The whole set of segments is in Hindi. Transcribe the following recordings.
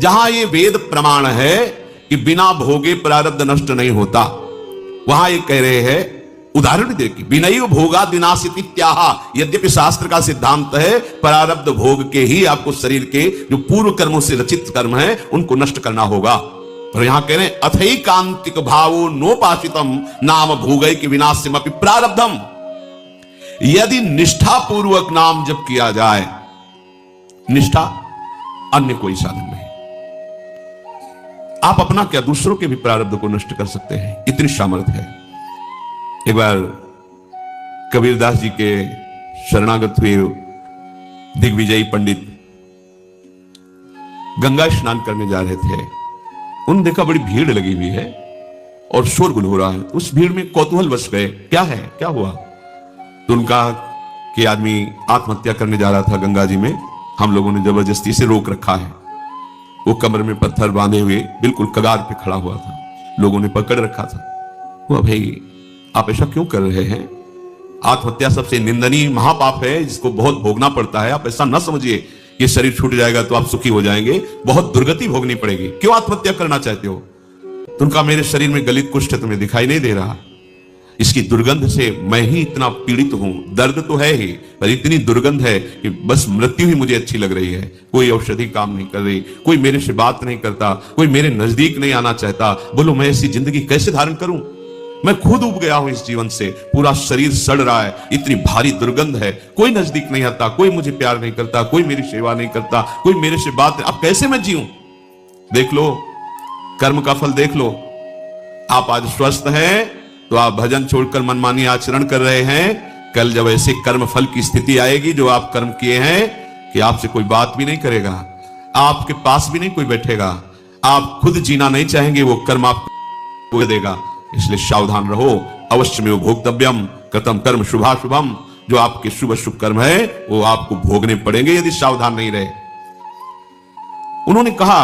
जहां ये वेद प्रमाण है कि बिना भोगे प्रारब्ध नष्ट नहीं होता, वहां ये कह रहे हैं उदाहरण देखिए, विनयी भोगा विनाशिति त्याहा। यद्यपि शास्त्र का सिद्धांत है प्रारब्ध भोग के ही आपको शरीर के जो पूर्व कर्मों से रचित कर्म है उनको नष्ट करना होगा, और यहां कह रहे हैं अथई कांतिक भावो नोपाशितम नाम भोगै के विनाश्यमपि प्रारब्धम। यदि निष्ठा पूर्वक नाम जप किया जाए, निष्ठा अन्य कोई साधन नहीं, आप अपना क्या दूसरों के भी प्रारब्ध को नष्ट कर सकते हैं, इतनी सामर्थ्य है। एक बार कबीरदास जी के शरणागत हुए दिग्विजयी पंडित गंगा स्नान करने जा रहे थे। उन्होंने देखा बड़ी भीड़ लगी हुई है और शोरगुल हो रहा है। उस भीड़ में कौतूहल बस गए, क्या है, क्या हुआ? तो उनका कि आदमी आत्महत्या करने जा रहा था गंगा जी में, हम लोगों ने जबरदस्ती से रोक रखा है। वो कमर में पत्थर बांधे हुए बिल्कुल कगार पे खड़ा हुआ था, लोगों ने पकड़ रखा था। वो भाई आप ऐसा क्यों कर रहे हैं? आत्महत्या सबसे निंदनीय महापाप है जिसको बहुत भोगना पड़ता है। आप ऐसा ना समझिए कि शरीर छूट जाएगा तो आप सुखी हो जाएंगे, बहुत दुर्गति भोगनी पड़ेगी। क्यों आत्महत्या करना चाहते हो? तो उनका मेरे शरीर में गलित कुष्ठ तुम्हें दिखाई नहीं दे रहा, इसकी दुर्गंध से मैं ही इतना पीड़ित हूं। दर्द तो है ही, पर इतनी दुर्गंध है कि बस मृत्यु ही मुझे अच्छी लग रही है। कोई औषधि काम नहीं कर रही, कोई मेरे से बात नहीं करता, कोई मेरे नजदीक नहीं आना चाहता। बोलो मैं ऐसी जिंदगी कैसे धारण करूं? मैं खुद उब गया हूं इस जीवन से, पूरा शरीर सड़ रहा है, इतनी भारी दुर्गंध है, कोई नजदीक नहीं आता, कोई मुझे प्यार नहीं करता, कोई मेरी सेवा नहीं करता, कोई मेरे से बात नहीं। अब कैसे मैं जीऊं? देख लो कर्म का फल, देख लो। आप आज स्वस्थ हैं तो आप भजन छोड़कर मनमानी आचरण कर रहे हैं। कल जब ऐसे कर्म फल की स्थिति आएगी जो आप कर्म किए हैं कि आपसे कोई बात भी नहीं करेगा, आपके पास भी नहीं कोई बैठेगा, आप खुद जीना नहीं चाहेंगे, वो कर्म आपको देगा। इसलिए सावधान रहो। अवश्य में वो भोक्तव्यम कृतम कर्म शुभाशुभम। जो आपके शुभ शुभ कर्म है वो आपको भोगने पड़ेंगे यदि सावधान नहीं रहे। उन्होंने कहा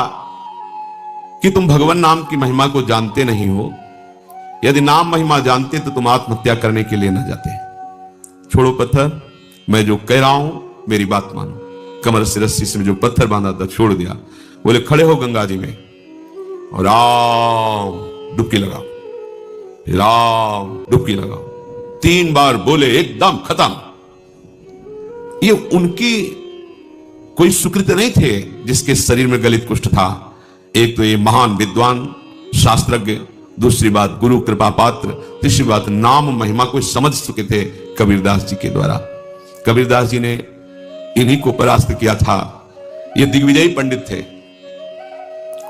कि तुम भगवान नाम की महिमा को जानते नहीं हो। यदि नाम महिमा जानते तो तुम आत्महत्या करने के लिए न जाते। छोड़ो पत्थर, मैं जो कह रहा हूं मेरी बात मानो। कमर से रस्सी से जो पत्थर बांधा था छोड़ दिया। बोले खड़े हो गंगा जी में और राम डुबकी लगाओ, राम डुबकी लगाओ। 3 बार बोले, एकदम खत्म। ये उनकी कोई सुकृत नहीं थे जिसके शरीर में गलित कुष्ठ था। एक तो ये महान विद्वान शास्त्रज्ञ, दूसरी बात गुरु कृपा पात्र, तीसरी बात नाम महिमा को समझ चुके थे कबीरदास जी के द्वारा। कबीरदास जी ने इन्हीं को परास्त किया था। ये दिग्विजयी पंडित थे,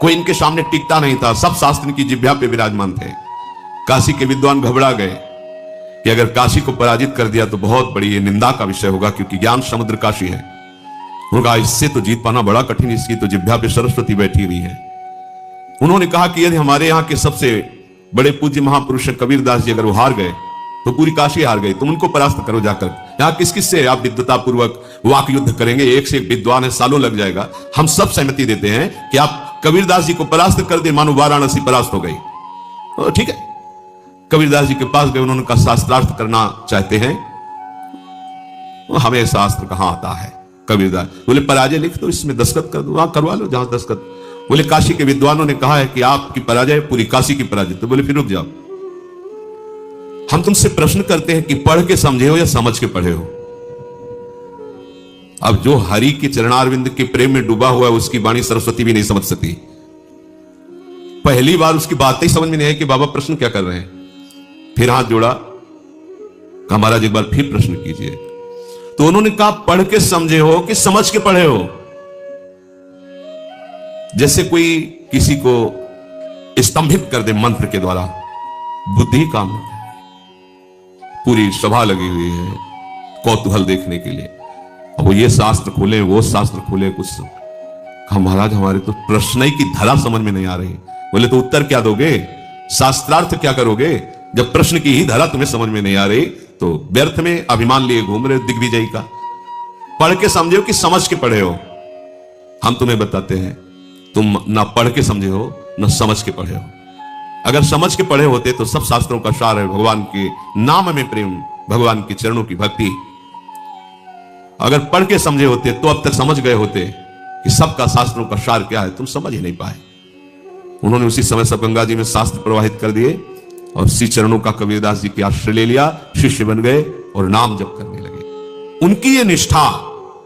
कोई इनके सामने टिकता नहीं था, सब शास्त्र की जिह्वा पे विराजमान थे। काशी के विद्वान घबरा गए कि अगर काशी को पराजित कर दिया तो बहुत बड़ी ये निंदा का विषय होगा, क्योंकि ज्ञान समुद्र काशी है। उनका इससे तो जीत पाना बड़ा कठिन, इसकी तो जिह्वा पे सरस्वती बैठी हुई है। उन्होंने कहा कि यदि हमारे यहाँ के सबसे बड़े पूज्य महापुरुष कबीरदास जी अगर वो हार गए तो पूरी काशी हार गई, तुम उनको परास्त करो जाकर। यहाँ किस किस से आप विद्वता पूर्वक वाक युद्ध करेंगे? एक से एक विद्वान है, सालों लग जाएगा। हम सब सहमति देते हैं कि आप कबीरदास जी को परास्त कर दे, मानो वाराणसी परास्त हो गई। तो ठीक है, कबीरदास जी के पास गए। उन्होंने कहा शास्त्रार्थ करना चाहते हैं? हमें शास्त्र कहां आता है। कबीरदास बोले पराजय लिख दो, इसमें दस्तखत कर दो, वहां करवा लो जहां दस्तखत। बोले काशी के विद्वानों ने कहा है कि आपकी पराजय पूरी काशी की पराजय। तो बोले फिर रुक जाओ, हम तुमसे प्रश्न करते हैं कि पढ़ के समझे हो या समझ के पढ़े हो? अब जो हरि के चरणारविंद के प्रेम में डूबा हुआ है उसकी वाणी सरस्वती भी नहीं समझ सकती। पहली बार उसकी बातें ही समझ में नहीं आई कि बाबा प्रश्न क्या कर रहे हैं। फिर हाथ जोड़ा, कहा महाराज एक बार फिर प्रश्न कीजिए। तो उन्होंने कहा पढ़ के समझे हो कि समझ के पढ़े हो? जैसे कोई किसी को स्तंभित कर दे मंत्र के द्वारा, बुद्धि काम नहीं। पूरी सभा लगी हुई है कौतूहल देखने के लिए, अब वो ये शास्त्र खोले वो शास्त्र खोले, कुछ कहा महाराज हमारे तो प्रश्न ही की धरा समझ में नहीं आ रही। बोले तो उत्तर क्या दोगे, शास्त्रार्थ क्या करोगे? जब प्रश्न की ही धरा तुम्हें समझ में नहीं आ रही तो व्यर्थ में अभिमान लिए घूम रहे हो दिग्विजयी का। पढ़ के समझे हो कि समझ के पढ़े हो? हम तुम्हें बताते हैं, तुम ना पढ़ के समझे हो ना समझ के पढ़े हो। अगर समझ के पढ़े होते तो सब शास्त्रों का सार है भगवान के नाम में प्रेम, भगवान के चरणों की भक्ति। अगर पढ़ के समझे होते तो अब तक समझ गए होते कि सबका शास्त्रों का सार क्या है, तुम समझ ही नहीं पाए। उन्होंने उसी समय सब गंगा जी में शास्त्र प्रवाहित कर दिए और श्री चरणों का कबीरदास जी के आश्रय ले लिया, शिष्य बन गए और नाम जप करने लगे। उनकी ये निष्ठा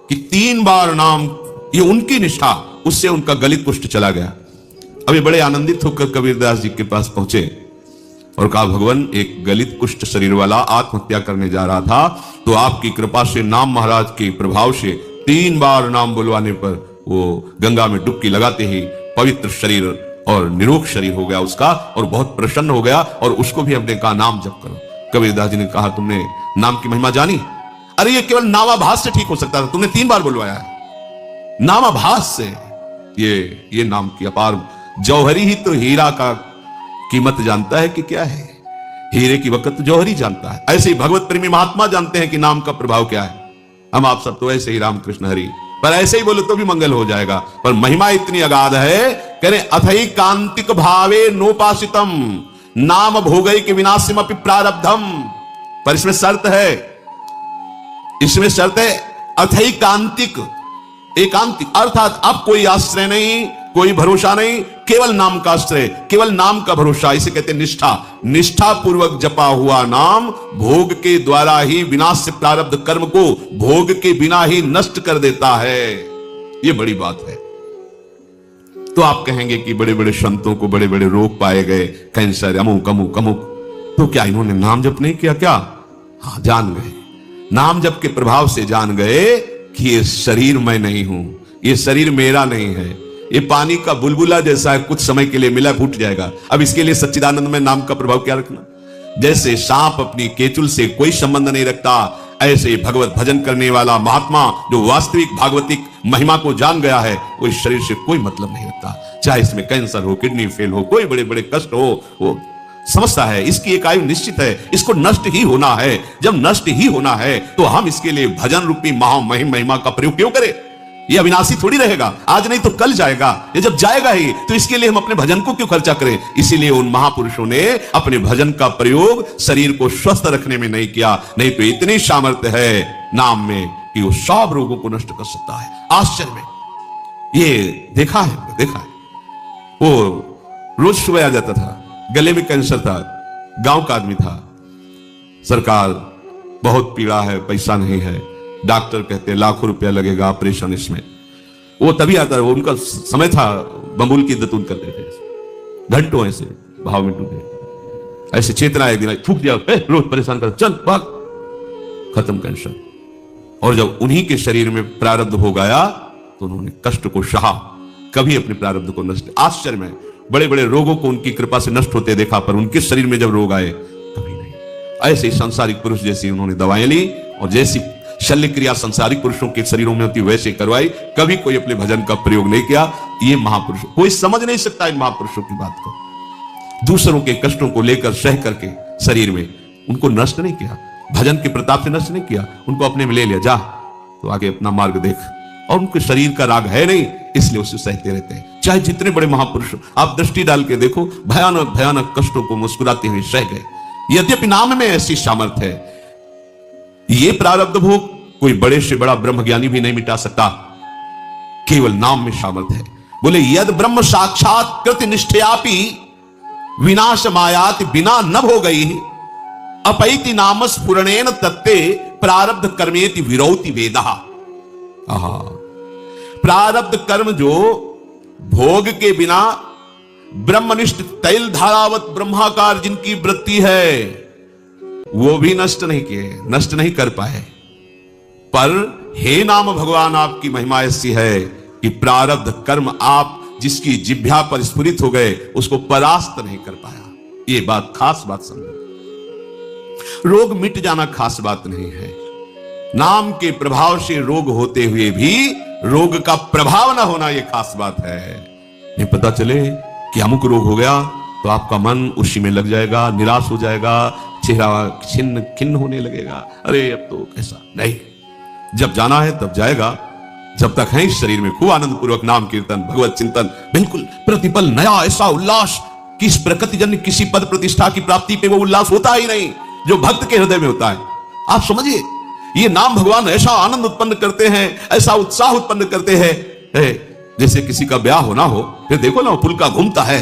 कि 3 बार नाम, ये उनकी निष्ठा, उससे उनका गलित कुष्ठ चला गया। अभी बड़े आनंदित होकर कबीरदास जी के पास पहुंचे और कहा, भगवान, एक गलित कुष्ठ शरीर वाला आत्महत्या करने जा रहा था, तो आपकी कृपा से नाम महाराज के प्रभाव से 3 बार नाम बुलवाने पर वो गंगा में डुबकी लगाते ही पवित्र शरीर और निरोग शरीर हो गया उसका, और बहुत प्रसन्न हो गया। और उसको भी हमने कहा नाम जप करो। कबीरदास जी ने कहा, तुमने नाम की महिमा जानी? अरे ये केवल नामाभास से ठीक हो सकता था, तुमने 3 बार बुलवाया है। नामाभास से ये नाम की अपार, जौहरी ही तो हीरा का कीमत जानता है कि क्या है, हीरे की वक़्त तो जौहरी जानता है। ऐसे ही भगवत प्रेमी महात्मा जानते हैं कि नाम का प्रभाव क्या है। हम आप सब तो ऐसे ही रामकृष्ण हरि, पर ऐसे ही बोले तो भी मंगल हो जाएगा, पर महिमा इतनी अगाध है। कह रहे अथई कांतिक भावे नोपासितम नाम भोगई के विनाशिमपि प्रारब्धम। पर इसमें शर्त है, इसमें शर्त है अथई कांतिक, एकांतिक, अर्थात अब कोई आश्रय नहीं, कोई भरोसा नहीं, केवल नाम का आश्रय, केवल नाम का भरोसा। इसे कहते हैं निष्ठा। निष्ठा पूर्वक जपा हुआ नाम भोग के द्वारा ही विनाश से प्रारब्ध कर्म को भोग के बिना ही नष्ट कर देता है। यह बड़ी बात है। तो आप कहेंगे कि बड़े बड़े संतों को बड़े बड़े रोग पाए गए, कैंसर, अमुक अमुक अमुक, तो क्या इन्होंने नाम जप नहीं किया क्या? हाँ, जान गए, नाम जप के प्रभाव से जान गए कि ये शरीर मैं नहीं हूं, ये शरीर मेरा नहीं है, ये पानी का बुलबुला जैसा है, कुछ समय के लिए मिला फूट जाएगा। अब इसके लिए सच्चिदानंद में नाम का प्रभाव क्या रखना? जैसे सांप अपनी केचुल से कोई संबंध नहीं रखता, ऐसे भगवत भजन करने वाला महात्मा जो वास्तविक भागवतिक महिमा को जान गया है, वो इस शरीर से कोई मतलब नहीं रखता। चाहे इसमें कैंसर हो, किडनी फेल हो, कोई बड़े बड़े कष्ट हो, वो समझता है इसकी एक आयु निश्चित है, इसको नष्ट ही होना है। जब नष्ट ही होना है तो हम इसके लिए भजन रूपी महामहिम महिमा का प्रयोग क्यों करें? ये अविनाशी थोड़ी रहेगा, आज नहीं तो कल जाएगा। ये जब जाएगा ही तो इसके लिए हम अपने भजन को क्यों खर्चा करें? इसीलिए उन महापुरुषों ने अपने भजन का प्रयोग शरीर को स्वस्थ रखने में नहीं किया। नहीं तो इतनी सामर्थ्य है नाम में कि वो सब रोगों को नष्ट कर सकता है। आश्चर्य में ये देखा है। वो रोज सुबह आ जाता था, गले में कैंसर था, गांव का आदमी था, सरकार बहुत पीड़ा है, पैसा नहीं है, डॉक्टर कहते लाखों रुपया लगेगा ऑपरेशन इसमें। वो तभी आता है, वो उनका समय था, बबूल की दतून करते थे, घंटों ऐसे भाव में डूबे, ऐसे चेतना एक दिन फूक दिया, रोज परेशान कर, चल भाग, खत्म कैंसर। और जब उन्हीं के शरीर में प्रारब्ध हो गया तो उन्होंने कष्ट को सहा, कभी अपने प्रारब्ध को नष्ट। आश्चर्य में बड़े बड़े रोगों को उनकी कृपा से नष्ट होते देखा, पर उनके शरीर में जब रोग आए कभी नहीं। ऐसे ही सांसारिक पुरुष जैसी उन्होंने दवाएं ली और जैसी शल्य क्रिया संसारिक पुरुषों के शरीरों में होती वैसे करवाई, कभी कोई अपने भजन का प्रयोग नहीं किया। ये महापुरुष, कोई समझ नहीं सकता इन महापुरुषों की बात को। दूसरों के कष्टों को लेकर सह करके शरीर में उनको नष्ट नहीं किया, भजन के प्रताप से नष्ट नहीं किया, उनको अपने में ले लिया, जा तो आगे अपना मार्ग देख। और उनके शरीर का राग है नहीं, इसलिए उसे सहते रहते हैं। चाहे जितने बड़े महापुरुष, आप दृष्टि डाल के देखो, भयानक भयानक कष्टों को मुस्कुराते हुए सह गए। यद्यपि नाम में ऐसी सामर्थ्य है, ये प्रारब्ध भोग कोई बड़े से बड़ा ब्रह्मज्ञानी भी नहीं मिटा सकता, केवल नाम में सामर्थ्य है। बोले यद ब्रह्म साक्षात कृत निष्ठयापि विनाश मायाति बिना न हो गई अपैति नाम स्फुरणेन तत्ते प्रारब्ध कर्मेति विरौति वेदः। प्रारब्ध कर्म जो भोग के बिना ब्रह्मनिष्ठ तैल धारावत ब्रह्माकार जिनकी वृत्ति है, वो भी नष्ट नहीं किए, नष्ट नहीं कर पाए। पर हे नाम भगवान, आपकी महिमा ऐसी है कि प्रारब्ध कर्म आप जिसकी जिह्वा पर स्फुरित हो गए, उसको परास्त नहीं कर पाया। ये बात खास बात समझो। रोग मिट जाना खास बात नहीं है, नाम के प्रभाव से रोग होते हुए भी रोग का प्रभाव ना होना, यह खास बात है। नहीं पता चले कि अमुक रोग हो गया तो आपका मन उसी में लग जाएगा, निराश हो जाएगा, चेहरा छिन्न खिन्न होने लगेगा, अरे अब तो कैसा नहीं। जब जाना है तब जाएगा, जब तक है इस शरीर में खूब आनंद पूर्वक नाम कीर्तन भगवत चिंतन, बिल्कुल प्रतिपल नया ऐसा उल्लास, किस प्रकृति जन्य किसी पद प्रतिष्ठा की प्राप्ति पे वो उल्लास होता ही नहीं जो भक्त के हृदय में होता है। आप समझिए, ये नाम भगवान ऐसा आनंद उत्पन्न करते हैं, ऐसा उत्साह उत्पन्न करते हैं जैसे किसी का ब्याह होना हो, फिर देखो ना, पुल का घूमता है,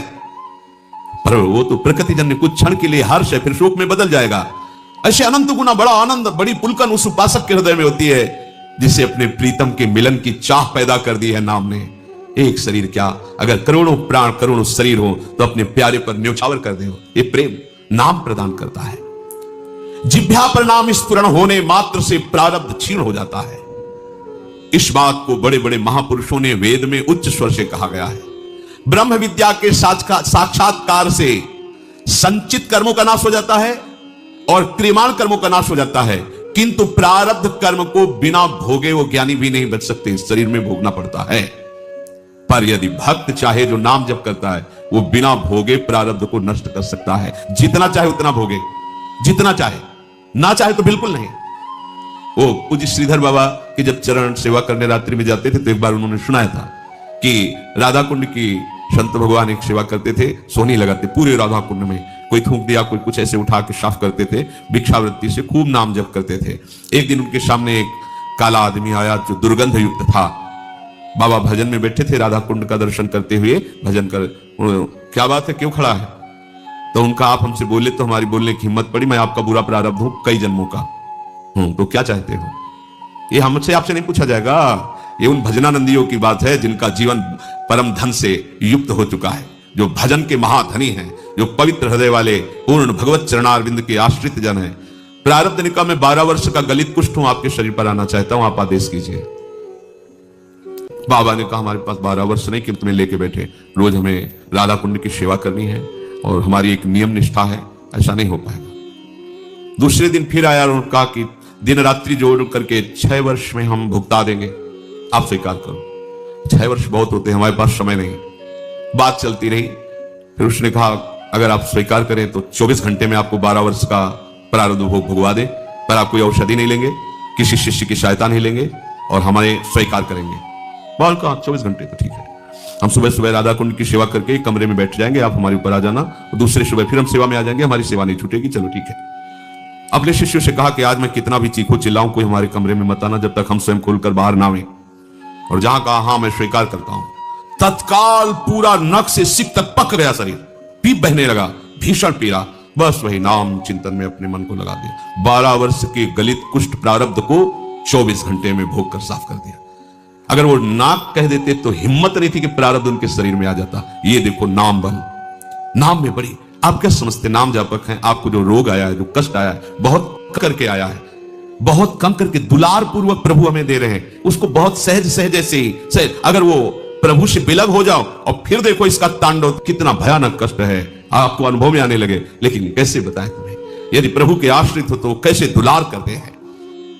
पर वो तो प्रकृति जन्य कुछ क्षण के लिए हर्ष है, फिर शोक में बदल जाएगा। ऐसे अनंत गुना बड़ा आनंद, बड़ी पुलकन उस उपासक के हृदय में होती है, जिसे अपने प्रीतम के मिलन की चाह पैदा कर दी है नाम ने। एक शरीर क्या, अगर करोड़ों प्राण करोड़ों शरीर हो तो अपने प्यारे पर न्योछावर कर दे। ये प्रेम नाम प्रदान करता है। जिह्वा पर नाम स्फुरण होने मात्र से प्रारब्ध क्षीण हो जाता है। इस बात को बड़े बड़े महापुरुषों ने वेद में उच्च स्वर से कहा गया है। ब्रह्म विद्या के साक्षात्कार से संचित कर्मों का नाश हो जाता है और क्रियमाण कर्मों का नाश हो जाता है, किंतु प्रारब्ध कर्म को बिना भोगे वो ज्ञानी भी नहीं बच सकते, शरीर में भोगना पड़ता है। पर यदि भक्त चाहे, जो नाम जप करता है, वो बिना भोगे प्रारब्ध को नष्ट कर सकता है। जितना चाहे उतना भोगे, जितना चाहे, ना चाहे तो बिल्कुल नहीं। वो पूज्य श्रीधर बाबा की जब चरण सेवा करने रात्रि में जाते थे, तो एक बार उन्होंने सुनाया था कि राधा कुंड की संत भगवान एक सेवा करते थे, सोनी लगाते पूरे राधा कुंड में, कोई थूक दिया, कोई कुछ ऐसे उठा के साफ करते थे, भिक्षावृत्ति से खूब नाम जप करते थे। एक दिन उनके सामने एक काला आदमी आया जो दुर्गंध युक्त था। बाबा भजन में बैठे थे, राधा कुंड का दर्शन करते हुए भजन कर, क्या बात है, क्यों खड़ा है? तो उनका, आप हमसे बोले तो हमारी बोलने की हिम्मत पड़ी, मैं आपका बुरा प्रारब्ध हूं कई जन्मों का। तो क्या चाहते हो? ये हमसे आपसे नहीं पूछा जाएगा, ये उन भजनानंदियों की बात है जिनका जीवन परम धन से युक्त हो चुका है, जो भजन के महाधनी हैं, जो पवित्र हृदय वाले पूर्ण भगवत चरणारविंद के आश्रित जन हैं। प्रारब्ध निका में 12 वर्ष का गलित कुष्ठ हूं, आपके शरीर पर आना चाहता हूं, आप आदेश कीजिए। बाबा ने कहा, हमारे पास 12 वर्ष नहीं कि तुम्हें लेके बैठे, रोज हमें राधा कुंड की सेवा करनी है और हमारी एक नियम निष्ठा है, ऐसा नहीं हो पाएगा। दूसरे दिन फिर आया और कहा कि दिन रात्रि जोड़ करके 6 वर्ष में हम भुगता देंगे, आप स्वीकार करो। 6 वर्ष बहुत होते हैं, हमारे पास समय नहीं। बात चलती रही, फिर उसने कहा अगर आप स्वीकार करें तो 24 घंटे में आपको 12 वर्ष का प्रारब्ध भोग भुगवा दे, पर आप कोई औषधि नहीं लेंगे, किसी शिष्य की सहायता नहीं लेंगे और हमारे स्वीकार करेंगे। बाल कहा 24 घंटे तो ठीक है, हम सुबह सुबह राधा कुंड की सेवा करके कमरे में बैठ जाएंगे, आप हमारे ऊपर आ जाना, और दूसरे सुबह फिर हम सेवा में आ जाएंगे, हमारी सेवा नहीं छूटेगी। चलो ठीक है। अपने शिष्यों से कहा कि आज मैं कितना भी चीखूं चिल्लाऊं, कोई हमारे कमरे में मत आना जब तक हम स्वयं खोलकर बाहर ना आए। और जहां कहा हाँ मैं स्वीकार करता हूं, तत्काल पूरा नख से सिक तक पक गया शरीर, पीप बहने लगा, भीषण पीड़ा। बस वही नाम चिंतन में अपने मन को लगा दिया। 12 वर्ष के गलित कुष्ठ प्रारब्ध को 24 घंटे में भोग कर साफ कर दिया। अगर वो नाक कह देते तो हिम्मत नहीं थी कि प्रारब्ध उनके शरीर में आ जाता। ये देखो नाम बल, नाम में बड़ी, आप क्या समझते नाम जापक हैं, आपको जो रोग आया है, जो कष्ट आया है, बहुत करके आया है, बहुत कम करके दुलार पूर्वक प्रभु हमें दे रहे हैं, उसको बहुत सहज सहज ऐसे ही सहज। अगर वो प्रभु से बिलग हो जाओ और फिर देखो इसका तांडव, कितना भयानक कष्ट है, आपको अनुभव में आने लगे। लेकिन कैसे बताएं तुम्हें, यदि प्रभु के आश्रित हो तो कैसे दुलार करते हैं।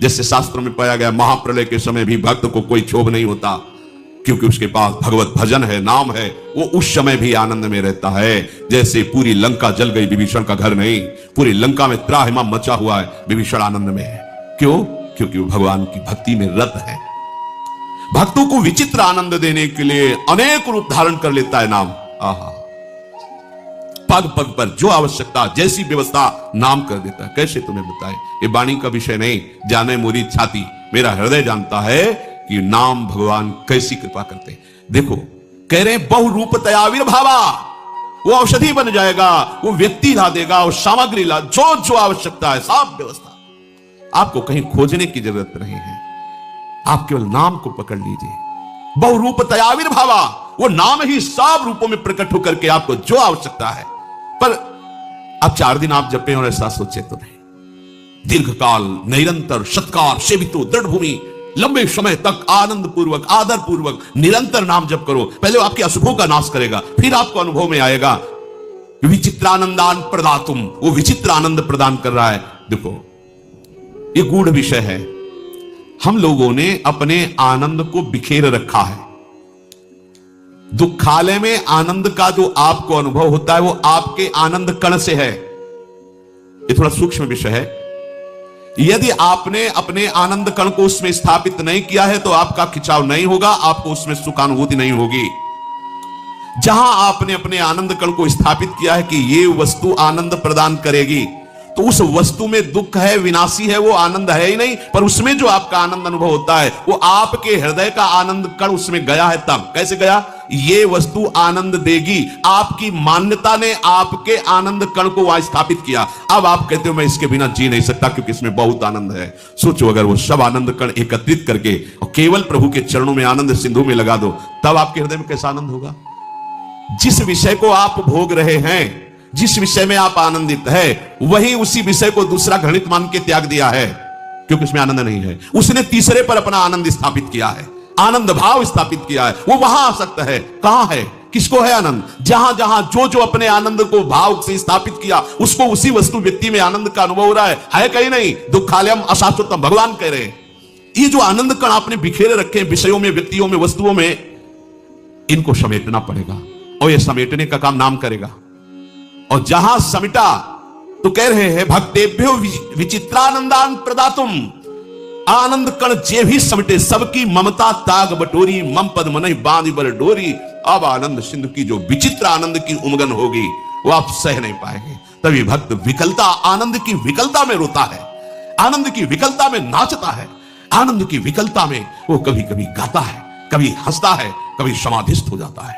जैसे शास्त्रों में पाया गया, महाप्रलय के समय भी भक्त को कोई क्षोभ नहीं होता, क्योंकि उसके पास भगवत भजन है, नाम है, वो उस समय भी आनंद में रहता है। जैसे पूरी लंका जल गई, विभीषण का घर नहीं, पूरी लंका में त्राहिमाम मचा हुआ है, विभीषण आनंद में है। क्यों? क्योंकि वो भगवान की भक्ति में रत है। भक्तों को विचित्र आनंद देने के लिए अनेक रूप धारण कर लेता है नाम। आहा, पग पग पर जो आवश्यकता, जैसी व्यवस्था नाम कर देता है। कैसे तुम्हें बताए, ये वाणी का विषय नहीं, जाने मोरी छाती, मेरा हृदय जानता है कि नाम भगवान कैसी कृपा करते हैं। देखो कह रहे बहुरूपतया आविर्भावा, वो औषधि बन जाएगा, वो व्यक्ति ला देगा, वो सामग्री ला, जो जो आवश्यकता है सब व्यवस्था। आपको कहीं खोजने की जरूरत नहीं है, आप केवल नाम को पकड़ लीजिए। बहुरूपतया आविर्भावा, वो नाम ही सब रूपों में प्रकट होकर के आपको जो आवश्यकता है। पर अब 4 दिन आप जपे और ऐसा सोचे तो नहीं, दीर्घकाल निरंतर सत्कार सेवितो दृढ़ भूमि, लंबे समय तक आनंद पूर्वक आदर पूर्वक निरंतर नाम जप करो। पहले आपके अशुभों का नाश करेगा, फिर आपको अनुभव में आएगा। विचित्रानंदान प्रदातुम, वो विचित्र आनंद प्रदान कर रहा है। देखो ये गूढ़ विषय है, हम लोगों ने अपने आनंद को बिखेर रखा है। दुखालय में आनंद का जो आपको अनुभव होता है वो आपके आनंद कण से है। ये थोड़ा सूक्ष्म विषय है। यदि आपने अपने आनंद कण को उसमें स्थापित नहीं किया है तो आपका खिंचाव नहीं होगा, आपको उसमें सुखानुभूति नहीं होगी। जहां आपने अपने आनंद कण को स्थापित किया है कि ये वस्तु आनंद प्रदान करेगी, तो उस वस्तु में दुख है, विनाशी है, वो आनंद है ही नहीं। पर उसमें जो आपका आनंद अनुभव होता है वो आपके हृदय का आनंद कण उसमें गया है। तब कैसे गया? ये वस्तु आनंद देगी, आपकी मान्यता ने आपके आनंद कण को वहां स्थापित किया। अब आप कहते हो मैं इसके बिना जी नहीं सकता क्योंकि इसमें बहुत आनंद है। सोचो अगर वो सब आनंद कण एकत्रित करके और केवल प्रभु के चरणों में आनंद सिंधु में लगा दो, तब आपके हृदय में कैसा आनंद होगा। जिस विषय को आप भोग रहे हैं, जिस विषय में आप आनंदित है, वही उसी विषय को दूसरा घृणित मान के त्याग दिया है क्योंकि उसमें आनंद नहीं है। उसने तीसरे पर अपना आनंद स्थापित किया है, आनंद भाव स्थापित किया है। वो वहां आ सकता है। कहां है? किसको है आनंद? जहां जहां जो जो अपने आनंद को भाव से स्थापित किया उसको उसी वस्तु व्यक्ति में आनंद का अनुभव हो रहा है कहीं नहीं। दुखालयम अशाश्वतम भगवान कह रहे हैं। ये जो आनंद कण आपने बिखेरे रखे हैं विषयों में, व्यक्तियों में, वस्तुओं में, इनको समेटना पड़ेगा और ये समेटने का काम नाम करेगा। और जहां समिटा तो कह रहे हैं भक्तेभ्यो विचित्रानंदान प्रदातुम, आनंद कण जे भी समिटे सबकी ममता ताग बटोरी, मम पद मन बांध बर डोरी। अब आनंद सिंधु की जो विचित्र आनंद की उमगन होगी वो आप सह नहीं पाएंगे। तभी भक्त विकलता, आनंद की विकलता में रोता है, आनंद की विकलता में नाचता है, आनंद की विकलता में वो कभी कभी गाता है, कभी हंसता है, कभी समाधिस्थ हो जाता है।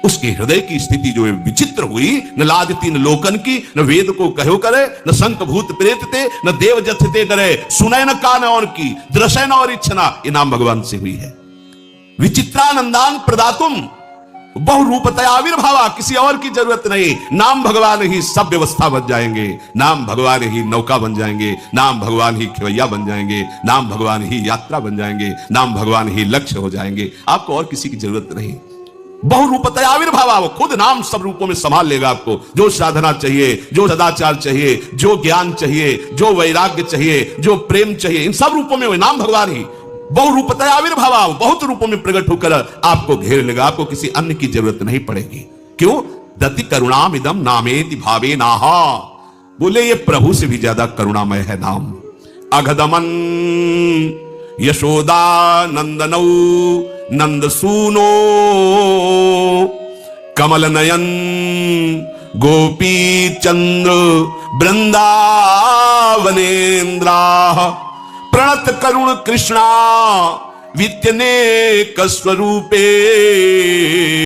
उसके हृदय की स्थिति जो है विचित्र हुई। न लाज तीन लोकन की, न वेद को कहो करे, न शंख भूत प्रेत ते, न देव जथते करे, सुनय न कान और की, दृश्य न और इच्छना। ये नाम भगवान से हुई है। विचित्रानंदान प्रदातुम, बहुरूपतया आविर्भावा, किसी और की जरूरत नहीं। नाम भगवान ही सब व्यवस्था बन जाएंगे, नाम भगवान ही नौका बन जाएंगे, नाम भगवान ही खिवैया बन जाएंगे, नाम भगवान ही यात्रा बन जाएंगे, नाम भगवान ही लक्ष्य हो जाएंगे। आपको और किसी की जरूरत नहीं। बहुरूपतया आविर्भावा, वो खुद नाम सब रूपों में संभाल लेगा आपको। जो साधना चाहिए, जो सदाचार चाहिए, जो ज्ञान चाहिए, जो वैराग्य चाहिए, जो प्रेम चाहिए, इन सब रूपों में वो नाम भगवान ही बहुरूपतया आविर्भावा, बहुत रूपों में प्रकट होकर आपको घेर लेगा। आपको किसी अन्य की जरूरत नहीं पड़ेगी। क्यों? दति करुणाम इदम नामेति भावे नाहा, बोले ये प्रभु से भी ज्यादा करुणामय है नाम। अघदमन यशोदा नंदनौ नंद सूनो, कमल नयन गोपी चंद्र वृंदावनेन्द्रा, प्रणत करुण कृष्णा वित्यनेक स्वरूपे।